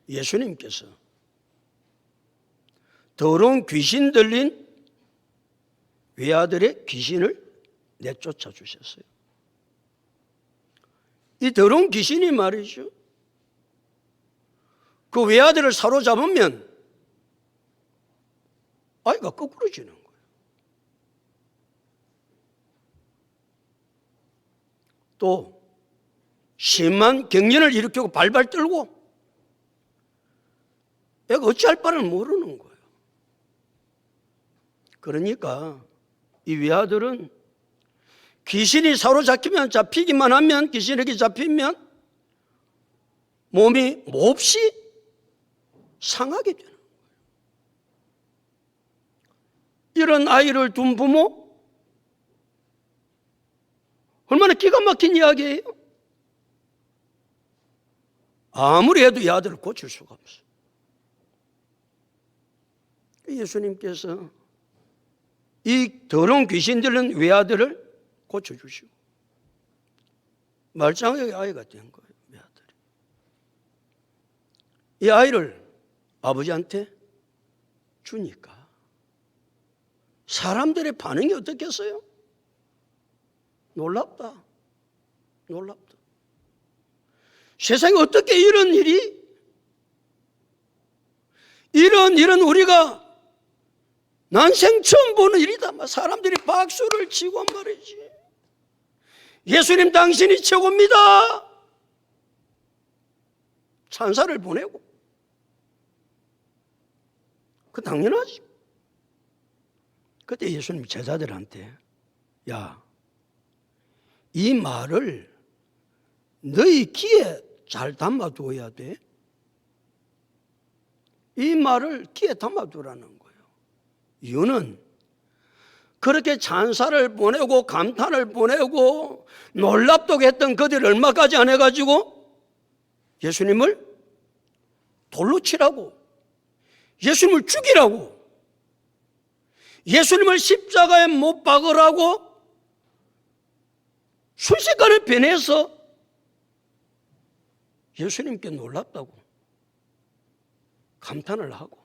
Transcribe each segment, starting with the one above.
예수님께서 더러운 귀신 들린 외아들의 귀신을 내쫓아 주셨어요. 이 더러운 귀신이 말이죠, 그 외아들을 사로잡으면 아이가 거꾸로지는 거예요. 또 심한 경련을 일으키고 발발 떨고 애가 어찌할 바를 모르는 거예요. 그러니까 이 외아들은 귀신이 사로잡히면, 잡히기만 하면, 귀신에게 잡히면 몸이 몹시 상하게 되는 거예요. 이런 아이를 둔 부모, 얼마나 기가 막힌 이야기예요. 아무리 해도 이 아들을 고칠 수가 없어요. 예수님께서 이 더러운 귀신 들린 외아들을 고쳐주시고 말짱하게 아이가 된 거예요. 외아들이. 이 아이를 아버지한테 주니까 사람들의 반응이 어떻겠어요? 놀랍다. 놀랍다. 세상에 어떻게 이런 일이, 이런 우리가 난생 처음 보는 일이다. 사람들이 박수를 치고 말이지. 예수님 당신이 최고입니다. 찬사를 보내고. 그 당연하지. 그때 예수님 제자들한테, 야, 이 말을 너희 귀에 잘 담아두어야 돼. 이 말을 귀에 담아두라는 거예요. 이유는 그렇게 찬사를 보내고 감탄을 보내고 놀랍도록 했던 그들이 얼마까지 안 해가지고 예수님을 돌로 치라고, 예수님을 죽이라고, 예수님을 십자가에 못 박으라고 순식간에 변해서 예수님께 놀랍다고 감탄을 하고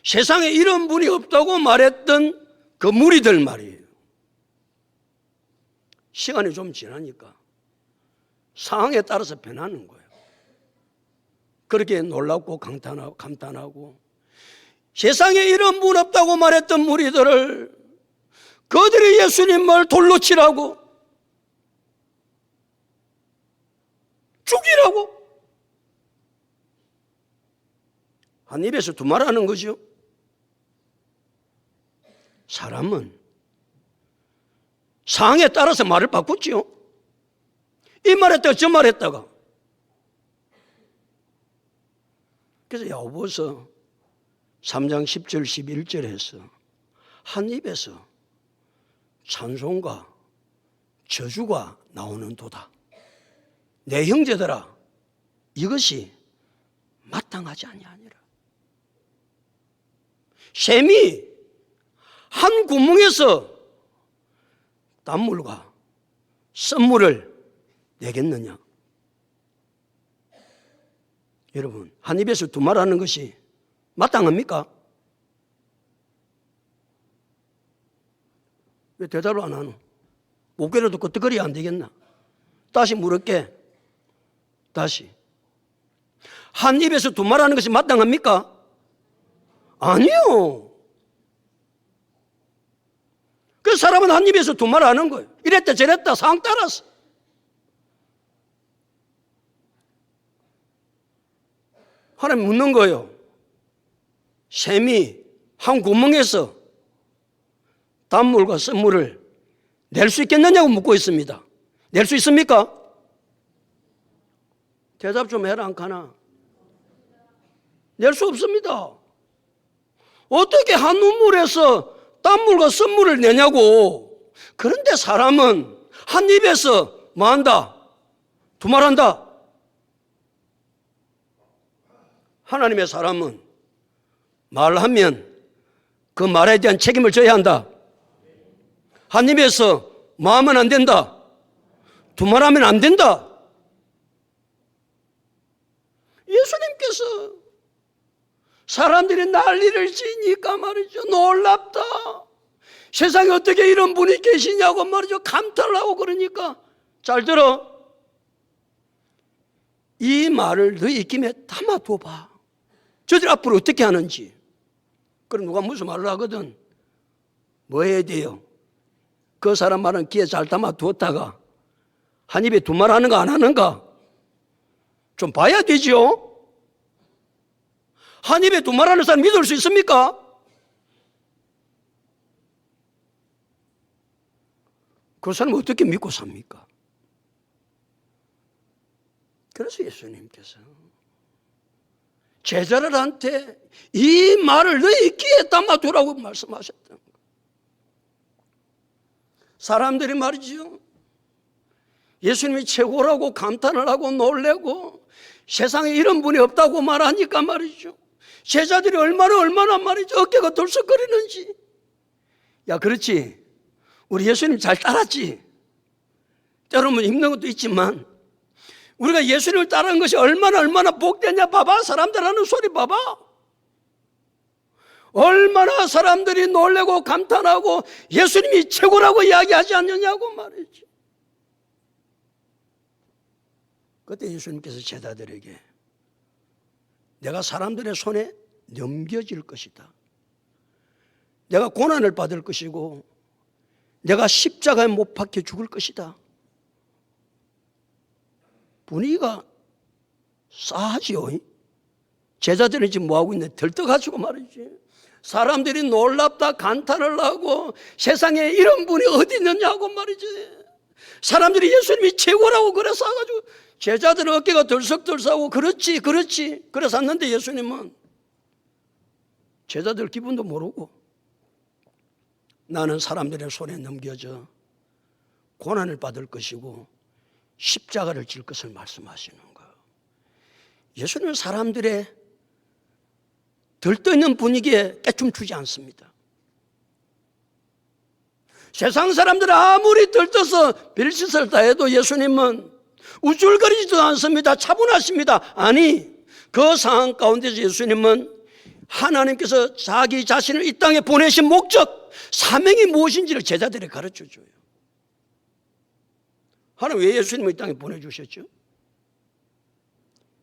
세상에 이런 분이 없다고 말했던 그 무리들 말이에요. 시간이 좀 지나니까 상황에 따라서 변하는 거예요. 그렇게 놀랍고 감탄하고 세상에 이런 분 없다고 말했던 무리들을 그들이 예수님을 돌로 치라고, 죽이라고 한 입에서 두 말 하는 거죠. 사람은 상황에 따라서 말을 바꾸지요. 이 말했다가 저 말했다가. 그래서 야고보서 3장 10절 11절에서 한 입에서 찬송과 저주가 나오는 도다. 내 형제들아, 이것이 마땅하지 아니하니라. 샘이 한 구멍에서 단물과 썬물을 내겠느냐? 여러분, 한 입에서 두 말 하는 것이 마땅합니까? 왜 대답을 안 하노? 목소리라도 끄떡거려야 안 되겠나? 다시 물을게. 다시. 한 입에서 두 말 하는 것이 마땅합니까? 아니요. 그 사람은 한 입에서 두 말 하는 거예요. 이랬다 저랬다 상황 따라서. 하나님 묻는 거예요. 샘이 한 구멍에서 단물과 썬물을 낼 수 있겠느냐고 묻고 있습니다. 낼 수 있습니까? 대답 좀 해라 안 가나? 낼 수 없습니다. 어떻게 한 우물에서 단물과 썬물을 내냐고. 그런데 사람은 한 입에서 뭐 한다? 두 말 한다. 하나님의 사람은 말하면 그 말에 대한 책임을 져야 한다. 한 입에서 뭐 하면 안 된다. 두 말 하면 안 된다. 예수님께 예수님께서 사람들이 난리를 지니까 말이죠. 놀랍다. 세상에 어떻게 이런 분이 계시냐고 말이죠. 감탄을 하고 그러니까 잘 들어. 이 말을 너희 입김에 담아둬봐. 저들 앞으로 어떻게 하는지. 그럼 누가 무슨 말을 하거든. 뭐 해야 돼요? 그 사람 말은 귀에 잘 담아두었다가 한 입에 두 말 하는가 안 하는가 좀 봐야 되죠. 한 입에 두 말 하는 사람 믿을 수 있습니까? 그 사람은 어떻게 믿고 삽니까? 그래서 예수님께서 제자들한테 이 말을 너희 귀에 담아두라고 말씀하셨다는 거예요. 사람들이 말이죠. 예수님이 최고라고 감탄을 하고 놀래고 세상에 이런 분이 없다고 말하니까 말이죠. 제자들이 얼마나 말이죠. 어깨가 들썩거리는지. 야, 그렇지. 우리 예수님 잘 따랐지. 때로는 힘든 것도 있지만 우리가 예수님을 따르는 것이 얼마나 복되냐 봐봐. 사람들 하는 소리 봐봐. 얼마나 사람들이 놀래고 감탄하고 예수님이 최고라고 이야기하지 않느냐고 말이지. 그때 예수님께서 제자들에게 내가 사람들의 손에 넘겨질 것이다. 내가 고난을 받을 것이고 내가 십자가에 못 박혀 죽을 것이다. 분위기가 싸하지요. 제자들은 지금 뭐하고 있는데 들떠가지고 말이지. 사람들이 놀랍다 감탄을 하고 세상에 이런 분이 어디 있느냐고 말이지. 사람들이 예수님이 최고라고 그래서 가지고 제자들은 어깨가 들썩들썩하고 그렇지 그래서 왔는데 예수님은 제자들 기분도 모르고 나는 사람들의 손에 넘겨져 고난을 받을 것이고 십자가를 질 것을 말씀하시는 거예요. 예수님은 사람들의 들떠있는 분위기에 깨춤추지 않습니다. 세상 사람들이 아무리 들떠서 별짓을 다 해도 예수님은 우쭐거리지도 않습니다. 차분하십니다. 아니, 그 상황 가운데서 예수님은 하나님께서 자기 자신을 이 땅에 보내신 목적, 사명이 무엇인지를 제자들에게 가르쳐줘요. 하나님 왜 예수님을 이 땅에 보내주셨죠?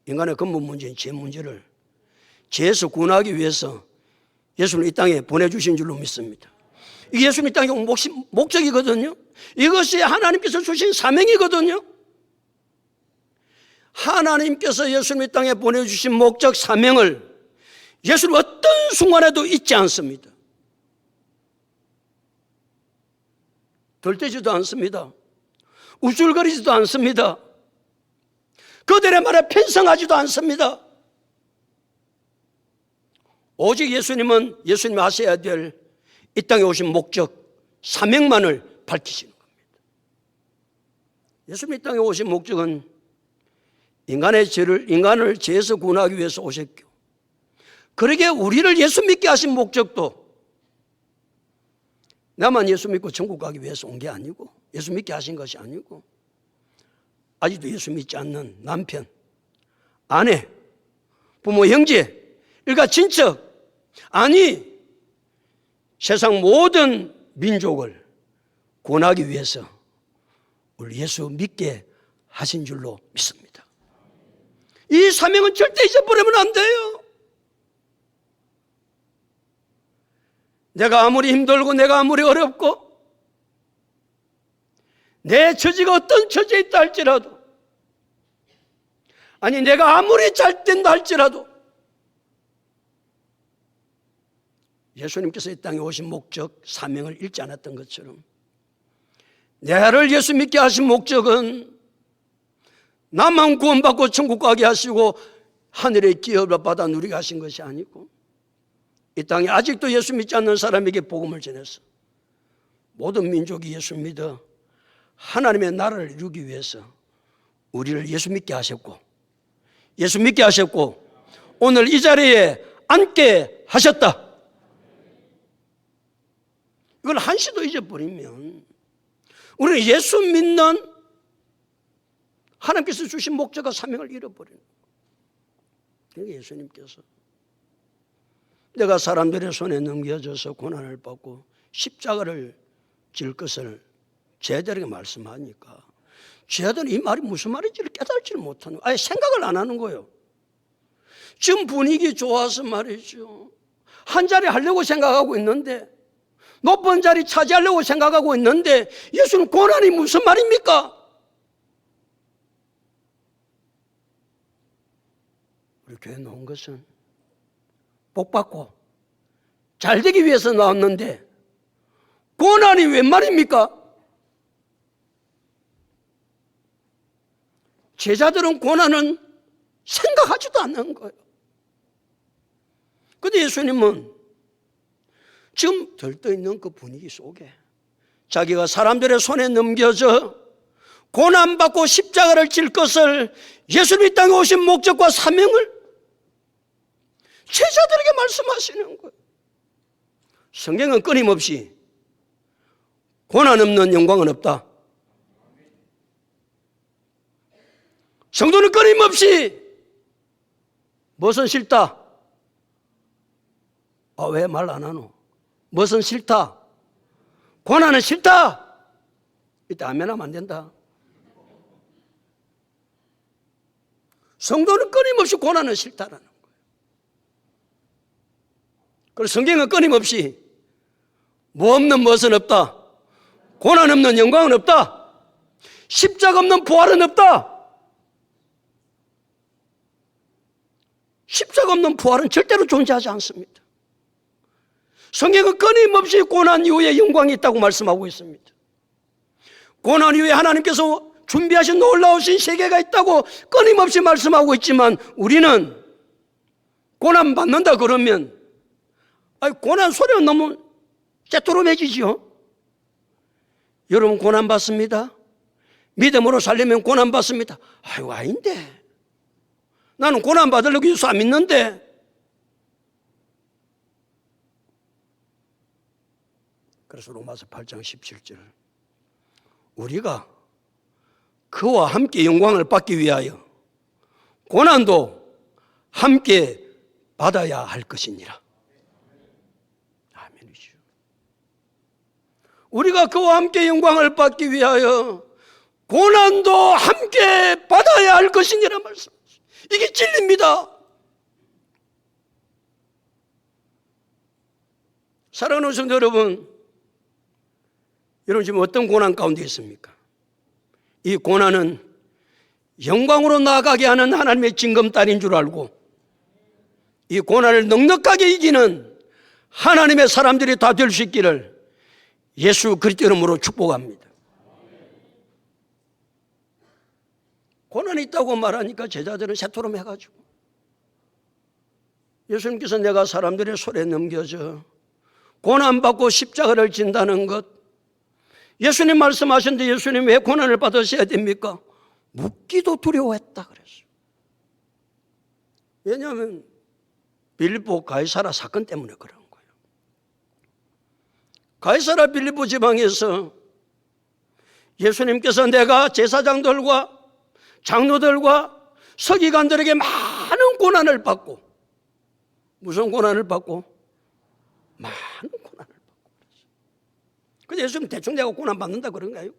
인간의 근본 문제인 죄 문제를 죄에서 구원하기 위해서 예수님을 이 땅에 보내주신 줄로 믿습니다. 이게 예수님 이 땅에 온 목적이거든요. 이것이 하나님께서 주신 사명이거든요. 하나님께서 예수님 이 땅에 보내주신 목적 사명을 예수님 어떤 순간에도 잊지 않습니다. 들뜨지도 않습니다. 우쭐거리지도 않습니다. 그들의 말에 편성하지도 않습니다. 오직 예수님은 예수님이 하셔야 될 이 땅에 오신 목적, 사명만을 밝히시는 겁니다. 예수님이 이 땅에 오신 목적은 인간을 죄에서 구원하기 위해서 오셨고, 그러게 우리를 예수 믿게 하신 목적도 나만 예수 믿고 천국 가기 위해서 온 게 아니고, 예수 믿게 하신 것이 아니고, 아직도 예수 믿지 않는 남편, 아내, 부모, 형제, 일가 친척, 아니 세상 모든 민족을 구원하기 위해서 우리 예수 믿게 하신 줄로 믿습니다. 이 사명은 절대 잊어버리면 안 돼요. 내가 아무리 힘들고 내가 아무리 어렵고 내 처지가 어떤 처지에 있다 할지라도, 아니 내가 아무리 잘 된다 할지라도 예수님께서 이 땅에 오신 목적, 사명을 잃지 않았던 것처럼 나를 예수 믿게 하신 목적은 나만 구원받고 천국 가게 하시고 하늘의 기업을 받아 누리게 하신 것이 아니고, 이 땅에 아직도 예수 믿지 않는 사람에게 복음을 전해서 모든 민족이 예수 믿어 하나님의 나라를 이루기 위해서 우리를 예수 믿게 하셨고, 예수 믿게 하셨고 오늘 이 자리에 앉게 하셨다. 이걸 한시도 잊어버리면 우리는 예수 믿는 하나님께서 주신 목적과 사명을 잃어버리는 거예요. 그러니까 예수님께서 내가 사람들의 손에 넘겨져서 고난을 받고 십자가를 질 것을 제자들에게 말씀하니까 제자들은 이 말이 무슨 말인지를 깨달지를 못하는 거예요. 아예 생각을 안 하는 거예요. 지금 분위기 좋아서 말이죠. 한 자리 하려고 생각하고 있는데, 높은 자리 차지하려고 생각하고 있는데, 예수는 고난이 무슨 말입니까? 우리 교회 나온 것은 복받고 잘 되기 위해서 나왔는데, 고난이 웬 말입니까? 제자들은 고난은 생각하지도 않는 거예요. 그런데 예수님은 지금 들떠있는 그 분위기 속에 자기가 사람들의 손에 넘겨져 고난받고 십자가를 질 것을 예수님이 땅에 오신 목적과 사명을 제자들에게 말씀하시는 거예요. 성경은 끊임없이 고난 없는 영광은 없다. 성도는 끊임없이 무엇은 싫다? 왜 말 안 하노? 무엇은 싫다? 고난은 싫다. 이때 아멘 하면 안 된다. 성도는 끊임없이 고난은 싫다라는 거예요. 그래서 성경은 끊임없이 뭐 없는 무엇은 없다. 고난 없는 영광은 없다. 십자가 없는 부활은 없다. 십자가 없는 부활은 절대로 존재하지 않습니다. 성경은 끊임없이 고난 이후에 영광이 있다고 말씀하고 있습니다. 고난 이후에 하나님께서 준비하신 놀라우신 세계가 있다고 끊임없이 말씀하고 있지만 우리는 고난 받는다 그러면 고난 소리가 너무 째또름해지죠. 여러분 고난 받습니다. 믿음으로 살려면 고난 받습니다. 아닌데 나는 고난 받으려고 예수 안 믿는데. 그래서 로마서 8장 17절 우리가 그와 함께 영광을 받기 위하여 고난도 함께 받아야 할 것이니라. 아멘이죠. 우리가 그와 함께 영광을 받기 위하여 고난도 함께 받아야 할 것이니라 말씀. 이게 진리입니다. 사랑하는 성도 여러분, 여러분 지금 어떤 고난 가운데 있습니까? 이 고난은 영광으로 나아가게 하는 하나님의 징검다리인 줄 알고 이 고난을 넉넉하게 이기는 하나님의 사람들이 다 될 수 있기를 예수 그리스도 이름으로 축복합니다. 고난이 있다고 말하니까 제자들은 새토름 해가지고 예수님께서 내가 사람들의 손에 넘겨져 고난받고 십자가를 진다는 것 예수님 말씀하셨는데 예수님 왜 고난을 받으셔야 됩니까? 묻기도 두려워했다 그랬어요. 왜냐하면 빌립보 가이사라 사건 때문에 그런 거예요. 가이사라 빌립보 지방에서 예수님께서 내가 제사장들과 장로들과 서기관들에게 많은 고난을 받고 무슨 고난을 받고? 많은 고난을 받고 그랬어요. 근데 예수님 대충 내가 고난 받는다 그런가요?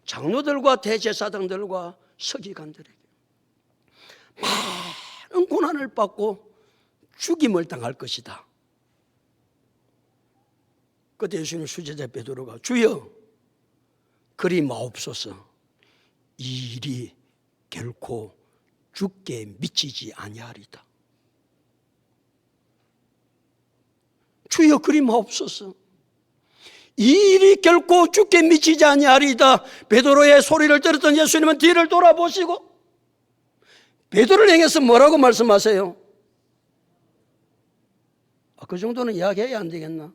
장로들과 대제사장들과 서기관들에게 많은 고난을 받고 죽임을 당할 것이다. 그때 예수님 수제자 베드로가 주여 그리 마옵소서 이 일이 결코 죽게 미치지 아니하리다. 주여 그리 마옵소서 이 일이 결코 죽게 미치지 아니하리다. 베드로의 소리를 들었던 예수님은 뒤를 돌아보시고 베드로를 향해서 뭐라고 말씀하세요? 그 정도는 이야기해야 안 되겠나?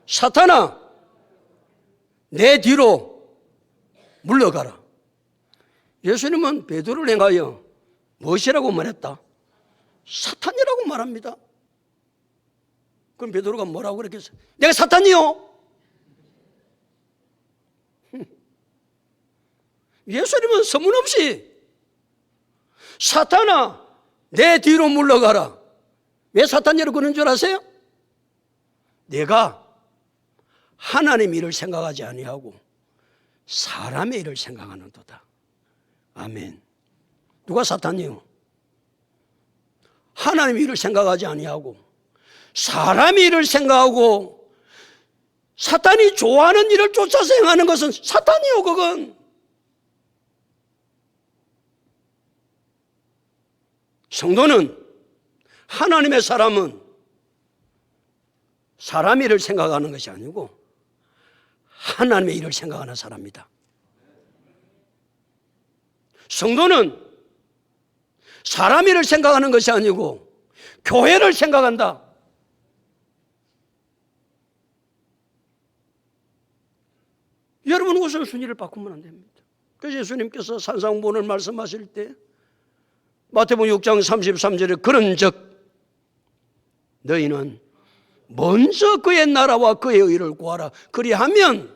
사탄아 내 뒤로 물러가라. 예수님은 베드로를 향하여 무엇이라고 말했다? 사탄이라고 말합니다. 그럼 베드로가 뭐라고 그랬겠어요? 내가 사탄이요? 예수님은 서문없이 사탄아, 내 뒤로 물러가라. 왜 사탄이라고 그러는 줄 아세요? 내가 하나님의 일을 생각하지 아니하고 사람의 일을 생각하는도다. 아멘. 누가 사탄이요? 하나님의 일을 생각하지 아니하고 사람의 일을 생각하고 사탄이 좋아하는 일을 쫓아서 행하는 것은 사탄이요, 그건. 성도는, 하나님의 사람은 사람의 일을 생각하는 것이 아니고 하나님의 일을 생각하는 사람이다. 성도는 사람의 일을 생각하는 것이 아니고 교회를 생각한다. 여러분, 우선순위를 바꾸면 안 됩니다. 그래서 예수님께서 산상보훈을 말씀하실 때 마태복음 6장 33절에 그런즉 너희는 먼저 그의 나라와 그의 의를 구하라. 그리하면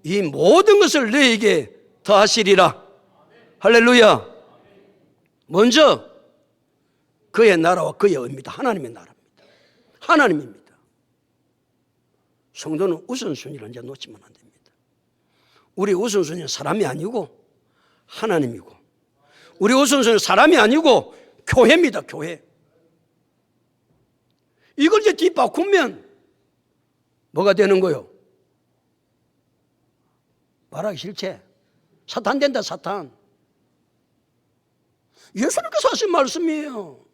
이 모든 것을 너희에게 더하시리라. 할렐루야. 먼저 그의 나라와 그의 의입니다. 하나님의 나라입니다. 하나님입니다. 성도는 우선순위를 이제 놓치면 안 됩니다. 우리 우선순위는 사람이 아니고 하나님이고, 우리 우선순위는 사람이 아니고 교회입니다. 교회. 이걸 이제 뒤바꾸면 뭐가 되는 거요? 말하기 싫지? 사탄 된다, 사탄. 예수님께서 하신 말씀이에요.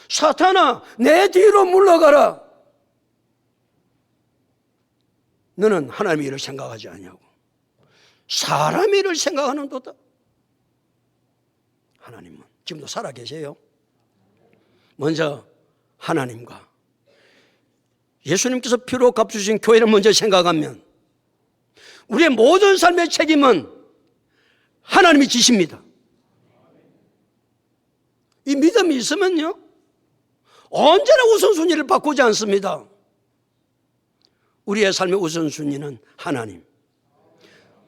사탄아, 내 뒤로 물러가라. 너는 하나님의 일을 생각하지 아니하고 사람의 일을 생각하는도다. 하나님은 지금도 살아계세요. 먼저 하나님과 예수님께서 피로 값주신 교회를 먼저 생각하면 우리의 모든 삶의 책임은 하나님이 지십니다. 이 믿음이 있으면요, 언제나 우선순위를 바꾸지 않습니다. 우리의 삶의 우선순위는 하나님,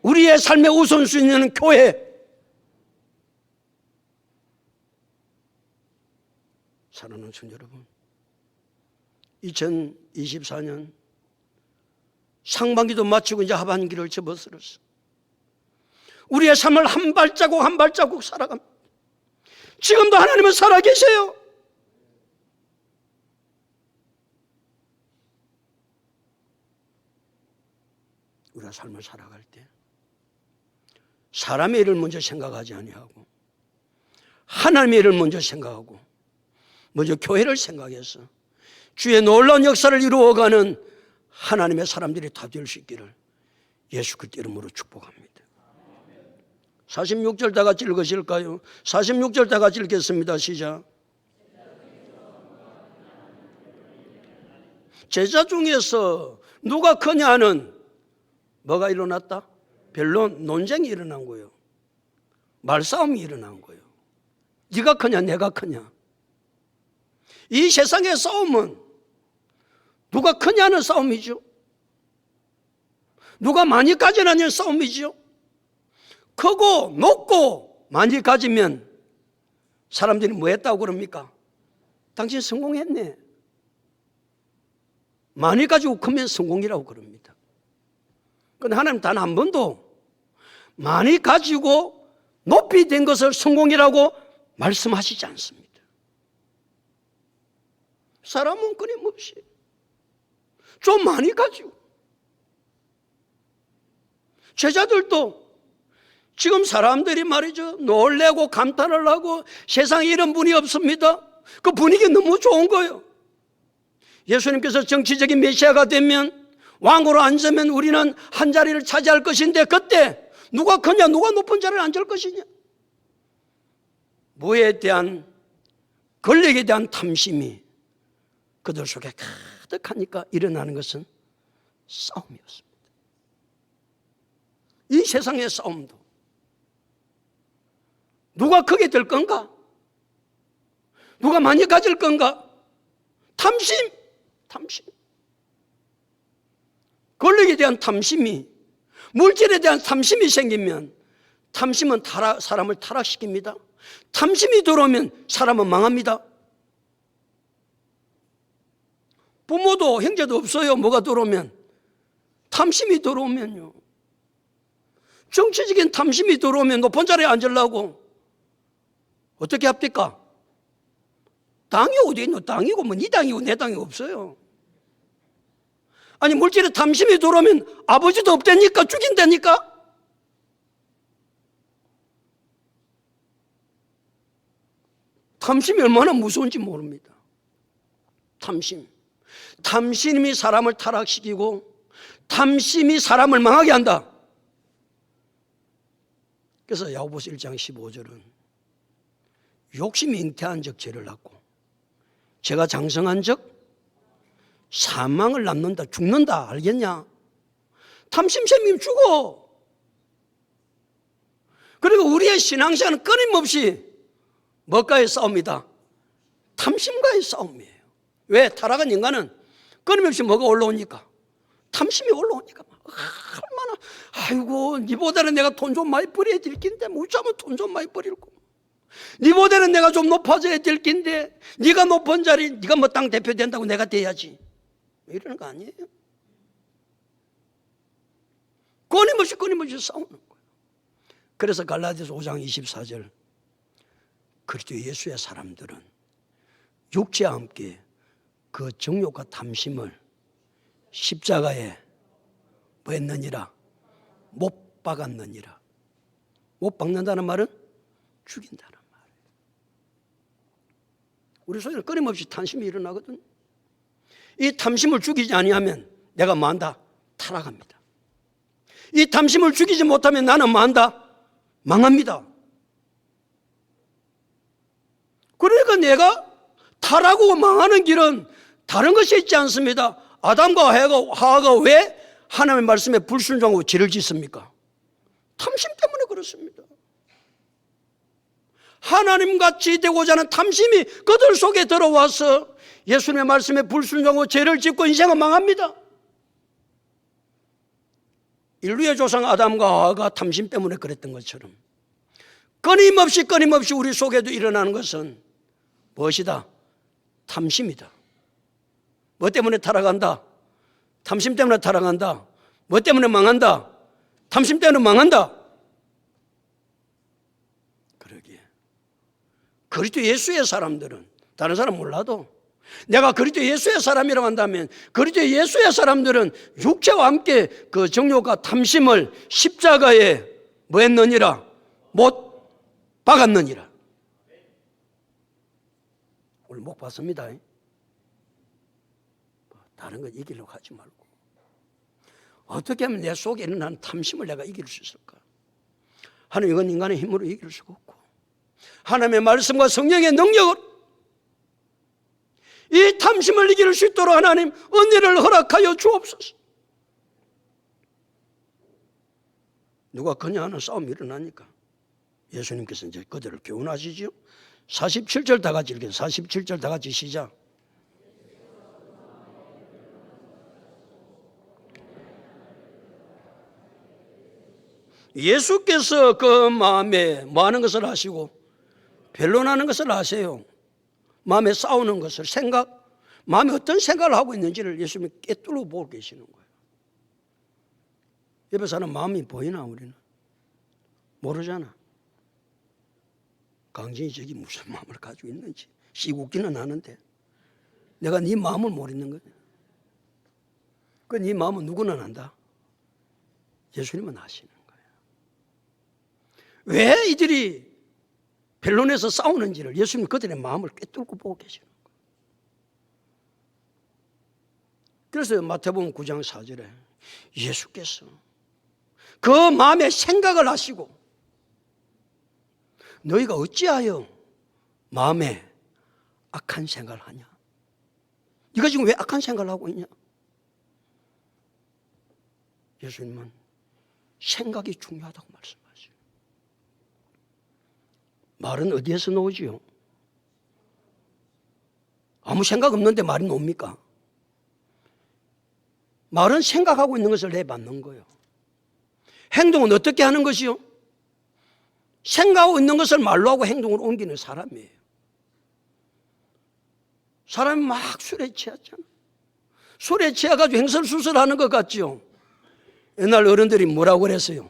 우리의 삶의 우선순위는 교회. 사랑하는 성도 여러분, 2024년 상반기도 마치고 이제 하반기를 접어들었어. 우리의 삶을 한 발자국 한 발자국 살아갑니다. 지금도 하나님은 살아계세요. 우리가 삶을 살아갈 때 사람의 일을 먼저 생각하지 아니하고 하나님의 일을 먼저 생각하고 먼저 교회를 생각해서 주의 놀라운 역사를 이루어가는 하나님의 사람들이 다 될 수 있기를 예수 그리스도 이름으로 축복합니다. 46절 다 같이 읽으실까요? 46절 다 같이 읽겠습니다. 시작. 제자 중에서 누가 크냐는 뭐가 일어났다? 변론, 논쟁이 일어난 거예요. 말싸움이 일어난 거예요. 네가 크냐 내가 크냐. 이 세상의 싸움은 누가 크냐는 싸움이죠. 누가 많이 가지느냐는 싸움이죠. 크고 높고 많이 가지면 사람들이 뭐 했다고 그럽니까? 당신 성공했네. 많이 가지고 크면 성공이라고 그럽니다. 그런데 하나님 단 한 번도 많이 가지고 높이 된 것을 성공이라고 말씀하시지 않습니다. 사람은 끊임없이 좀 많이 가지고, 제자들도 지금 사람들이 말이죠, 놀래고 감탄을 하고 세상에 이런 분이 없습니다. 그 분위기 너무 좋은 거예요. 예수님께서 정치적인 메시아가 되면, 왕으로 앉으면 우리는 한 자리를 차지할 것인데 그때 누가 크냐 누가 높은 자리를 앉을 것이냐. 무에 대한, 권력에 대한 탐심이 그들 속에 가득하니까 일어나는 것은 싸움이었습니다. 이 세상의 싸움도 누가 크게 될 건가? 누가 많이 가질 건가? 탐심. 권력에 대한 탐심이, 물질에 대한 탐심이 생기면 탐심은 사람을 타락시킵니다. 탐심이 들어오면 사람은 망합니다. 부모도 형제도 없어요. 뭐가 들어오면? 탐심이 들어오면요. 정치적인 탐심이 들어오면 높은 자리에 앉으려고 어떻게 합니까? 당이 어디 있노? 당이고 뭐 네 당이고 내 당이 없어요. 아니 물질의 탐심이 들어오면 아버지도 없다니까 죽인다니까. 탐심이 얼마나 무서운지 모릅니다. 탐심이 사람을 타락시키고 탐심이 사람을 망하게 한다. 그래서 야고보서 1장 15절은 욕심이 잉태한 적 죄를 낳고 죄가 장성한 적 사망을 낳는다. 죽는다. 알겠냐? 탐심 생기면 죽어. 그리고 우리의 신앙생활은 끊임없이 뭐과의 싸움이다? 탐심과의 싸움이에요. 왜? 타락한 인간은 끊임없이 뭐가 올라오니까? 탐심이 올라오니까. 얼마나, 아이고, 니보다는 내가 돈 좀 많이 벌어야 될 낀데, 무자면 돈 좀 많이 벌이고. 니보다는 내가 좀 높아져야 될 낀데, 니가 높은 자리, 니가 뭐 땅 대표 된다고 내가 돼야지. 이러는 거 아니에요? 끊임없이 싸우는 거예요. 그래서 갈라디아서 5장 24절, 그리스도 예수의 사람들은 육체와 함께 그 정욕과 탐심을 십자가에 뭐 했느니라? 못 박았느니라. 못 박는다는 말은 죽인다는 말이에요. 우리 속에는 끊임없이 탐심이 일어나거든. 이 탐심을 죽이지 아니하면 내가 뭐한다? 타락합니다. 이 탐심을 죽이지 못하면 나는 뭐한다? 망합니다. 그러니까 내가 타락하고 망하는 길은 다른 것이 있지 않습니다. 아담과 하와가 왜 하나님의 말씀에 불순종하고 죄를 짓습니까? 탐심 때문에 그렇습니다. 하나님같이 되고자 하는 탐심이 그들 속에 들어와서 예수님의 말씀에 불순종하고 죄를 짓고 인생은 망합니다. 인류의 조상 아담과 하와가 탐심 때문에 그랬던 것처럼 끊임없이 우리 속에도 일어나는 것은 무엇이다? 탐심이다. 뭐 때문에 타락한다? 탐심 때문에 타락한다. 뭐 때문에 망한다? 탐심 때문에 망한다. 그러기에 그리스도 예수의 사람들은 다른 사람 몰라도 내가 그리스도 예수의 사람이라고 한다면 그리스도 예수의 사람들은 육체와 함께 그 정욕과 탐심을 십자가에 뭐 했느니라? 못 박았느니라. 오늘 목 봤습니다. 다른 거 이기려고 하지 말고 어떻게 하면 내 속에 일어나는 탐심을 내가 이길 수 있을까? 하나님, 이건 인간의 힘으로 이길 수가 없고 하나님의 말씀과 성령의 능력으로 이 탐심을 이길 수 있도록 하나님 은혜를 허락하여 주옵소서. 누가 그냥 하는 싸움이 일어나니까 예수님께서 이제 그들을 교훈하시지요. 47절 다 같이 읽겠습니다. 47절 다 같이 시작. 예수께서 그 마음에 뭐 하는 것을 아시고 변론하는 것을 아세요. 마음에 싸우는 것을 마음에 어떤 생각을 하고 있는지를 예수님이 꿰뚫어 보고 계시는 거예요. 옆에 사람 마음이 보이나? 우리는 모르잖아. 강진이 저기 무슨 마음을 가지고 있는지 시국기는 하는데 내가 네 마음을 모르는 거야. 그 네 마음은 누구나 안다. 예수님은 아시는 거예요. 왜 이들이 변론에서 싸우는지를 예수님 그들의 마음을 꿰뚫고 보고 계시는 거예요. 그래서 마태복음 9장 4절에 예수께서 그 마음의 생각을 하시고 너희가 어찌하여 마음에 악한 생각을 하냐? 네가 지금 왜 악한 생각을 하고 있냐? 예수님은 생각이 중요하다고 말씀하세요. 말은 어디에서 나오지요? 아무 생각 없는데 말이 나옵니까? 말은 생각하고 있는 것을 내받는 거예요. 행동은 어떻게 하는 것이요? 생각하고 있는 것을 말로 하고 행동으로 옮기는 사람이에요. 사람이 막 술에 취하잖아. 술에 취해가지고 횡설수설하는 것 같죠. 옛날 어른들이 뭐라고 그랬어요?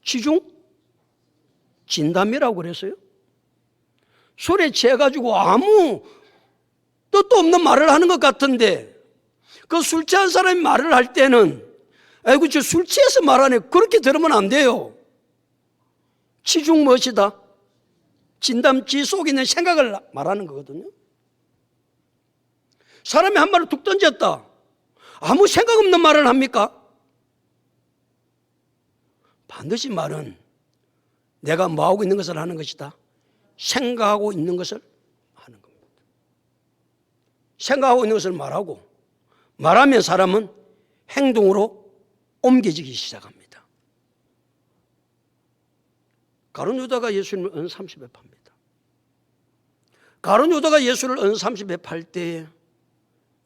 치중? 진담이라고 그랬어요. 술에 취해가지고 아무 뜻도 없는 말을 하는 것 같은데 그 술 취한 사람이 말을 할 때는 아이고 저 술 취해서 말하네 그렇게 들으면 안 돼요. 치중 무엇이다? 진담지 속에 있는 생각을 말하는 거거든요. 사람이 한 말을 툭 던졌다. 아무 생각 없는 말을 합니까? 반드시 말은 내가 뭐하고 있는 것을 하는 것이다. 생각하고 있는 것을 하는 겁니다. 생각하고 있는 것을 말하고 말하면 사람은 행동으로 옮겨지기 시작합니다. 가룟 유다가 예수님을 은 30에 팝니다. 가룟 유다가 예수를 은 30에 팔 때에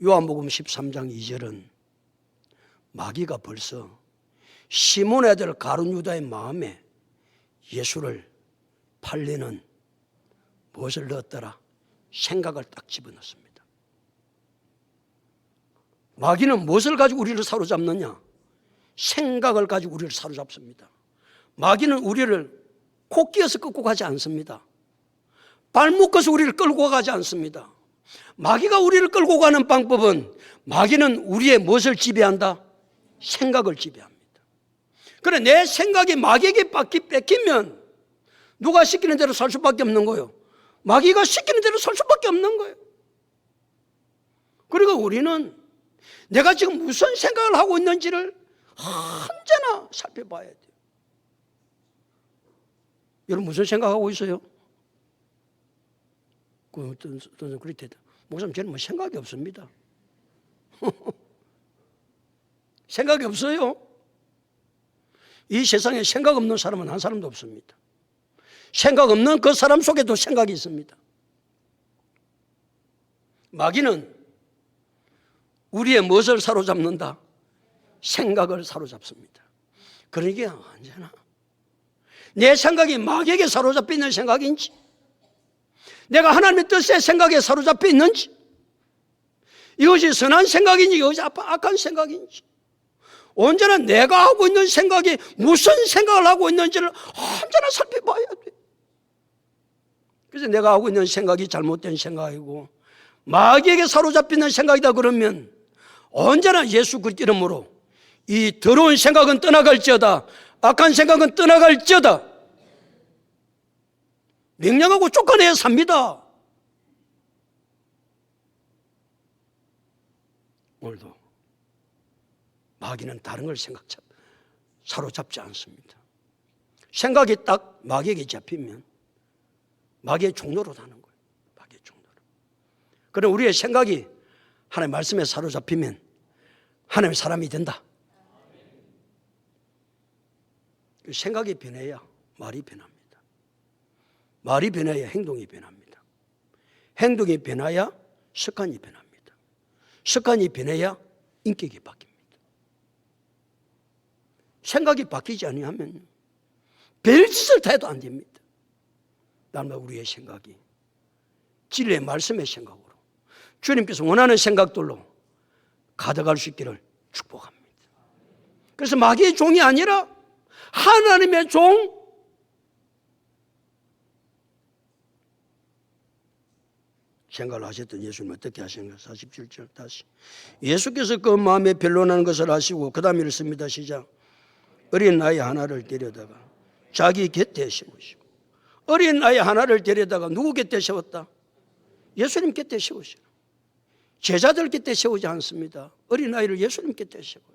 요한복음 13장 2절은 마귀가 벌써 시몬의 아들 가룟 유다의 마음에 예수를 팔리는 무엇을 넣었더라? 생각을 딱 집어넣습니다. 마귀는 무엇을 가지고 우리를 사로잡느냐? 생각을 가지고 우리를 사로잡습니다. 마귀는 우리를 코끼어서 끌고 가지 않습니다. 발 묶어서 우리를 끌고 가지 않습니다. 마귀가 우리를 끌고 가는 방법은 마귀는 우리의 무엇을 지배한다? 생각을 지배합니다. 그래 내 생각이 마귀에게 뺏기면 누가 시키는 대로 살 수밖에 없는 거예요. 마귀가 시키는 대로 살 수밖에 없는 거예요. 그리고 우리는 내가 지금 무슨 생각을 하고 있는지를 언제나 살펴봐야 돼요. 여러분 무슨 생각하고 있어요? 그렇게 되다. 목사님 저는 뭐 생각이 없습니다. 생각이 없어요. 이 세상에 생각 없는 사람은 한 사람도 없습니다. 생각 없는 그 사람 속에도 생각이 있습니다. 마귀는 우리의 무엇을 사로잡는다? 생각을 사로잡습니다. 그러니까 언제나 내 생각이 마귀에게 사로잡혀 있는 생각인지 내가 하나님의 뜻의 생각에 사로잡혀 있는지 이것이 선한 생각인지 이것이 악한 생각인지 언제나 내가 하고 있는 생각이 무슨 생각을 하고 있는지를 언제나 살펴봐야 돼. 그래서 내가 하고 있는 생각이 잘못된 생각이고 마귀에게 사로잡히는 생각이다 그러면 언제나 예수 그리스도 이름으로 이 더러운 생각은 떠나갈지어다 악한 생각은 떠나갈지어다 명령하고 쫓아내야 삽니다. 오늘도 마귀는 다른 걸 사로잡지 않습니다. 생각이 딱 마귀에게 잡히면 마귀의 종로로 사는 거예요. 마귀의 종로로. 그럼 우리의 생각이 하나님의 말씀에 사로잡히면 하나님의 사람이 된다. 생각이 변해야 말이 변합니다. 말이 변해야 행동이 변합니다. 행동이 변해야 습관이 변합니다. 습관이 변해야 인격이 바뀝니다. 생각이 바뀌지 않으면 별짓을 다 해도 안 됩니다. 다만 우리의 생각이 진리의 말씀의 생각으로 주님께서 원하는 생각들로 가득할 수 있기를 축복합니다. 그래서 마귀의 종이 아니라 하나님의 종, 생각을 하셨던 예수님 어떻게 하시는가? 47절 다시 예수께서 그 마음에 변론하는 것을 아시고 그 다음에 읽습니다. 시작. 어린 아이 하나를 데려다가 자기 곁에 세우시고 어린 아이 하나를 데려다가 누구 곁에 세웠다? 예수님 곁에 세우시고 제자들 곁에 세우지 않습니다. 어린 아이를 예수님 곁에 세워요.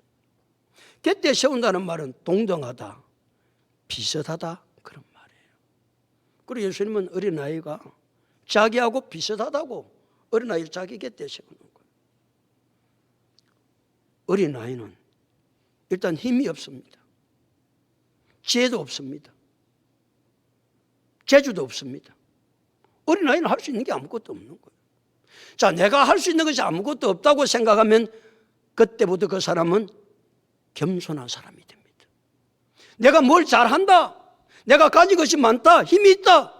곁에 세운다는 말은 동등하다, 비슷하다 그런 말이에요. 그리고 예수님은 어린 아이가 자기하고 비슷하다고 어린 아이를 자기 곁에 세우는 거예요. 어린 아이는 일단 힘이 없습니다. 지혜도 없습니다. 재주도 없습니다. 어린 아이는 할 수 있는 게 아무것도 없는 거예요. 자, 내가 할 수 있는 것이 아무것도 없다고 생각하면 그때부터 그 사람은 겸손한 사람이 됩니다. 내가 뭘 잘한다, 내가 가진 것이 많다, 힘이 있다.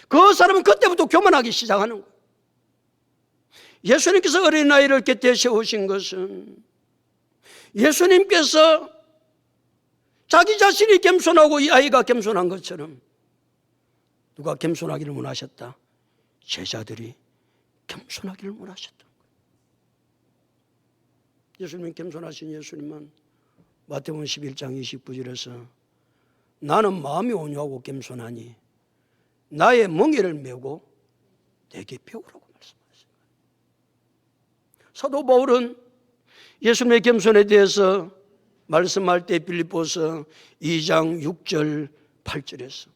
그 사람은 그때부터 교만하기 시작하는 거예요. 예수님께서 어린아이를 곁에 세우신 것은 예수님께서 자기 자신이 겸손하고 이 아이가 겸손한 것처럼 누가 겸손하기를 원하셨다? 제자들이 겸손하기를 원하셨던 거예요. 예수님 겸손하신 예수님은 마태복음 11장 29절에서 나는 마음이 온유하고 겸손하니 나의 멍에를 메고 내게 배우라고 말씀하셨어요. 사도 바울은 예수님의 겸손에 대해서 말씀할 때 빌립보서 2장 6절 8절에서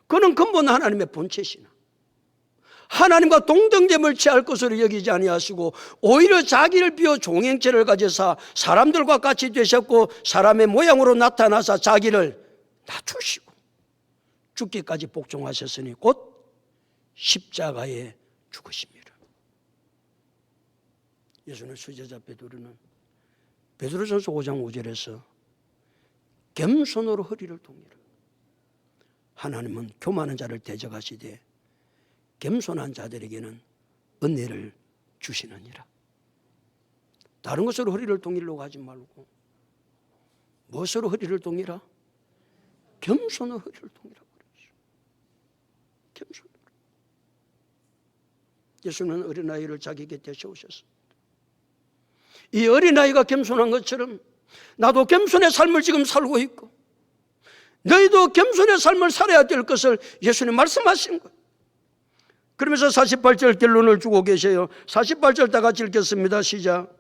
그는 근본 하나님의 본체시나 하나님과 동등됨을 취할 것으로 여기지 아니하시고 오히려 자기를 비워 종행체를 가져사 사람들과 같이 되셨고 사람의 모양으로 나타나사 자기를 낮추시고 죽기까지 복종하셨으니 곧 십자가에 죽으십니다. 예수는 수제자 베드로는 베드로전서 5장 5절에서 겸손으로 허리를 동이라. 하나님은 교만한 자를 대적하시되 겸손한 자들에게는 은혜를 주시느니라. 다른 것으로 허리를 동이려고 하지 말고 무엇으로 허리를 동이라? 겸손으로 허리를 동이라고 그러죠. 겸손으로. 예수는 어린아이를 자기 곁에 세우셨습니다. 이 어린아이가 겸손한 것처럼 나도 겸손의 삶을 지금 살고 있고 너희도 겸손의 삶을 살아야 될 것을 예수님 말씀하신 거예요. 그러면서 48절 결론을 주고 계세요. 48절 다 같이 읽겠습니다. 시작.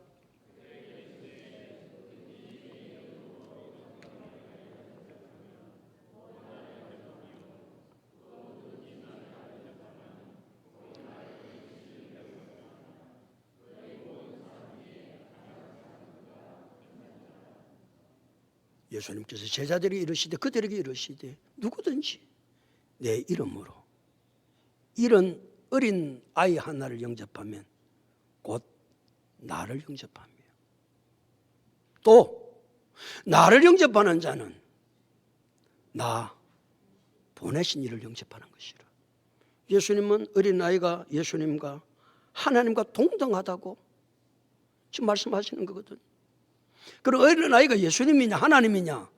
예수님께서 제자들이 이르시되 그들에게 이르시되 누구든지 내 이름으로 이런 어린 아이 하나를 영접하면 곧 나를 영접하며 또 나를 영접하는 자는 나 보내신 이를 영접하는 것이라. 예수님은 어린아이가 예수님과 하나님과 동등하다고 지금 말씀하시는 거거든. 그럼 어린아이가 예수님이냐 하나님이냐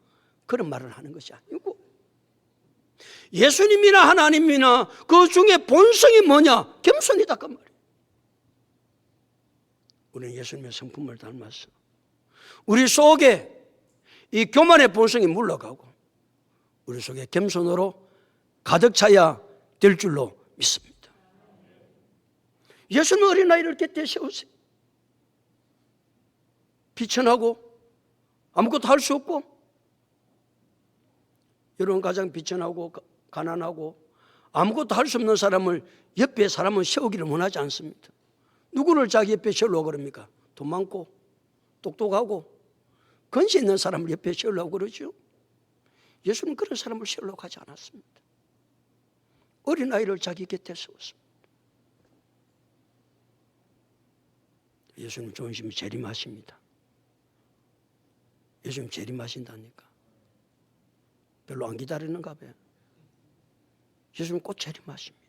그런 말을 하는 것이 아니고 예수님이나 하나님이나 그 중에 본성이 뭐냐? 겸손이다 그 말이에요. 우리는 예수님의 성품을 닮아서 우리 속에 이 교만의 본성이 물러가고 우리 속에 겸손으로 가득 차야 될 줄로 믿습니다. 예수님 어린아이를 곁에 세우세요. 비천하고 아무것도 할 수 없고 여러분 가장 비천하고 가난하고 아무것도 할 수 없는 사람을 옆에 사람은 세우기를 원하지 않습니다. 누구를 자기 옆에 세우려고 그럽니까? 돈 많고 똑똑하고 근시 있는 사람을 옆에 세우려고 그러죠. 예수는 그런 사람을 세우려고 하지 않았습니다. 어린아이를 자기 곁에 세웠습니다. 예수님 좋으시면 재림하십니다. 예수님 재림하신다니까. 별로 안 기다리는가 봐요. 예수님 곧 재림하십니다.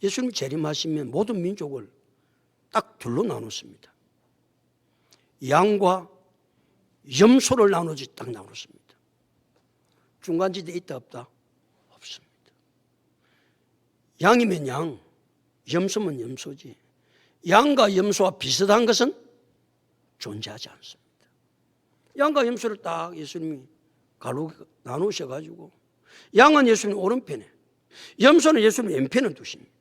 예수님 재림하시면 모든 민족을 딱 둘로 나눴습니다. 양과 염소를 나누지 딱 나눴습니다. 중간지대 있다 없다? 없습니다. 양이면 양, 염소면 염소지. 양과 염소와 비슷한 것은 존재하지 않습니다. 양과 염소를 딱 예수님이 가로 나누셔가지고 양은 예수님 오른편에 염소는 예수님 왼편에 두십니다.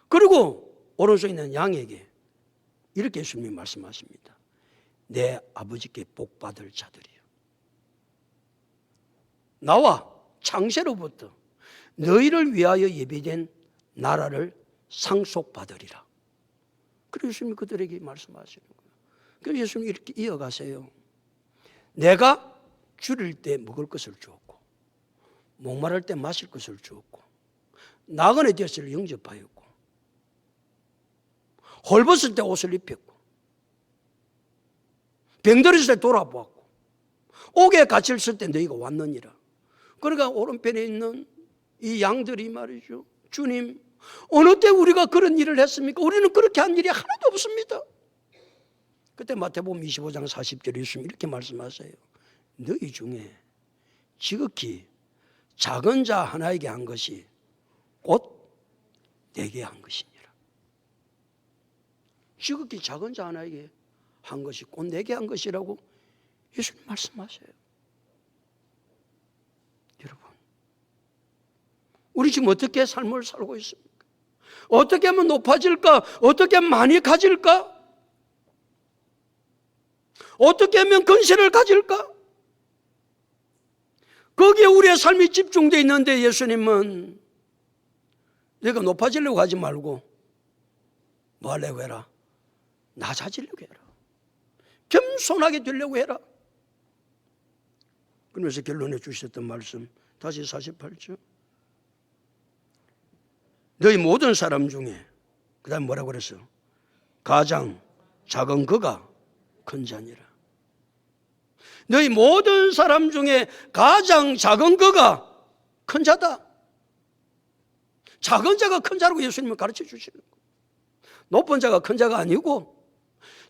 그리고 오른쪽에 있는 양에게 이렇게 예수님이 말씀하십니다. 내 아버지께 복받을 자들이요 나와 창세로부터 너희를 위하여 예비된 나라를 상속받으리라. 그래서 예수님이 그들에게 말씀하시는 거예요. 그래서 예수님이 이렇게 이어가세요. 내가 줄일 때 먹을 것을 주었고 목마를 때 마실 것을 주었고 나그네 되었을 영접하였고 헐벗을 때 옷을 입혔고 병들었을 때 돌아보았고 옥에 갇혔을 때 너희가 왔느니라. 그러니까 오른편에 있는 이 양들이 말이죠, 주님, 어느 때 우리가 그런 일을 했습니까? 우리는 그렇게 한 일이 하나도 없습니다. 그때 마태복음 25장 40절에 예수님 이렇게 말씀하세요. 너희 중에 지극히 작은 자 하나에게 한 것이 곧 내게 한 것이니라. 지극히 작은 자 하나에게 한 것이 곧 내게 한 것이라고 예수님 말씀하세요. 여러분, 우리 지금 어떻게 삶을 살고 있습니까? 어떻게 하면 높아질까? 어떻게 하면 많이 가질까? 어떻게 하면 근세를 가질까? 거기에 우리의 삶이 집중되어 있는데 예수님은 내가 높아지려고 하지 말고 뭐 하려고 해라? 낮아지려고 해라. 겸손하게 되려고 해라. 그러면서 결론해 주셨던 말씀 다시 48절. 너희 모든 사람 중에 그 다음에 뭐라고 그랬어? 가장 작은 그가 큰 자니라. 너희 모든 사람 중에 가장 작은 그가 큰 자다. 작은 자가 큰 자라고 예수님은 가르쳐 주시는 거예요. 높은 자가 큰 자가 아니고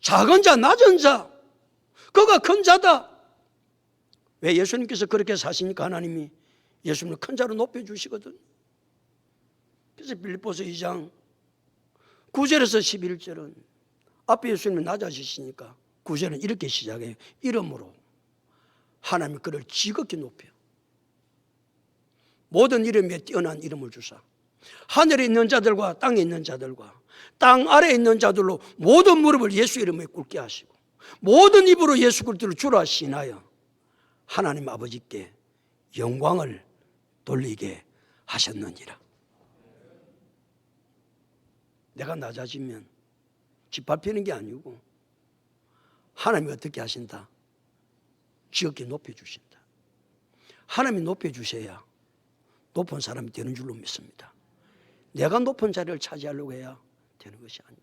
작은 자, 낮은 자, 그가 큰 자다. 왜 예수님께서 그렇게 사시니까 하나님이 예수님을 큰 자로 높여주시거든. 그래서 빌립보서 2장 9절에서 11절은 앞에 예수님이 낮아지시니까 9절은 이렇게 시작해요. 이름으로 하나님이 그를 지극히 높여 모든 이름에 뛰어난 이름을 주사 하늘에 있는 자들과 땅에 있는 자들과 땅 아래에 있는 자들로 모든 무릎을 예수 이름에 꿇게 하시고 모든 입으로 예수 그리스도를 주라 시인하여 하나님 아버지께 영광을 돌리게 하셨느니라. 내가 낮아지면 짓밟히는 게 아니고 하나님이 어떻게 하신다? 지극히 높여주신다. 하나님이 높여주셔야 높은 사람이 되는 줄로 믿습니다. 내가 높은 자리를 차지하려고 해야 되는 것이 아니고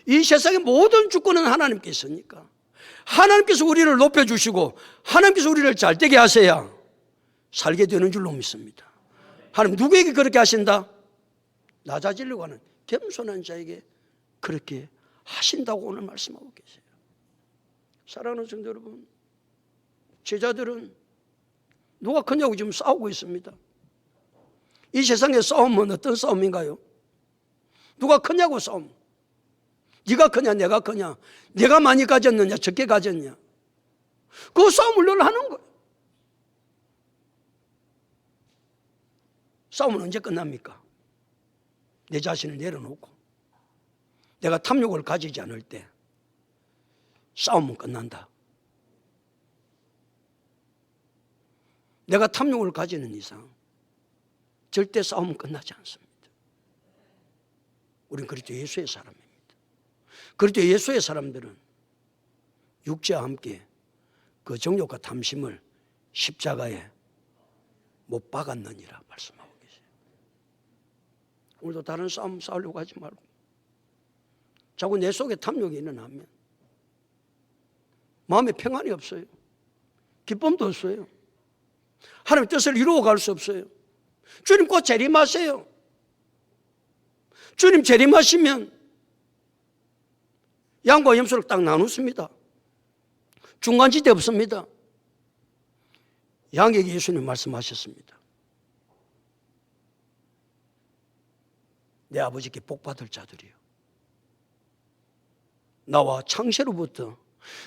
이 세상의 모든 주권은 하나님께 있으니까 하나님께서 우리를 높여주시고 하나님께서 우리를 잘되게 하셔야 살게 되는 줄로 믿습니다. 하나님 누구에게 그렇게 하신다? 낮아지려고 하는 겸손한 자에게 그렇게 하신다고 오늘 말씀하고 계세요. 사랑하는 성도 여러분, 제자들은 누가 크냐고 지금 싸우고 있습니다. 이 세상의 싸움은 어떤 싸움인가요? 누가 크냐고 싸움. 네가 크냐 내가 크냐, 내가 많이 가졌느냐 적게 가졌냐, 그 싸움을 늘 하는 거예요. 싸움은 언제 끝납니까? 내 자신을 내려놓고 내가 탐욕을 가지지 않을 때 싸움은 끝난다. 내가 탐욕을 가지는 이상 절대 싸움은 끝나지 않습니다. 우린 그리스도 예수의 사람입니다. 그리스도 예수의 사람들은 육체와 함께 그 정욕과 탐심을 십자가에 못 박았느니라 말씀하고 계세요. 오늘도 다른 싸움 싸우려고 하지 말고 자꾸 내 속에 탐욕이 일어나면 마음에 평안이 없어요. 기쁨도 없어요. 하나님의 뜻을 이루어갈 수 없어요. 주님 곧 재림하세요. 주님 재림하시면 양과 염소를 딱 나누습니다. 중간지대 없습니다. 양에게 예수님 말씀하셨습니다. 내 아버지께 복받을 자들이요, 나와 창세로부터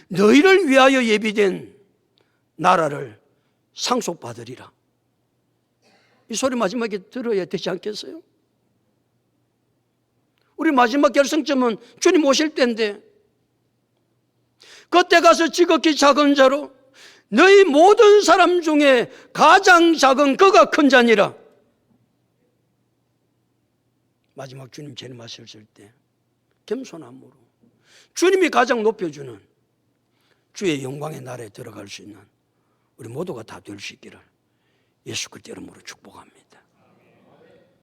너희를 위하여 예비된 나라를 상속받으리라. 이 소리 마지막에 들어야 되지 않겠어요? 우리 마지막 결승점은 주님 오실 때인데 그때 가서 지극히 작은 자로 너희 모든 사람 중에 가장 작은 그가 큰 자니라. 마지막 주님 재림하셨을 때 겸손함으로 주님이 가장 높여주는 주의 영광의 나라에 들어갈 수 있는 우리 모두가 다 될 수 있기를 예수 그리스도 이름으로 축복합니다.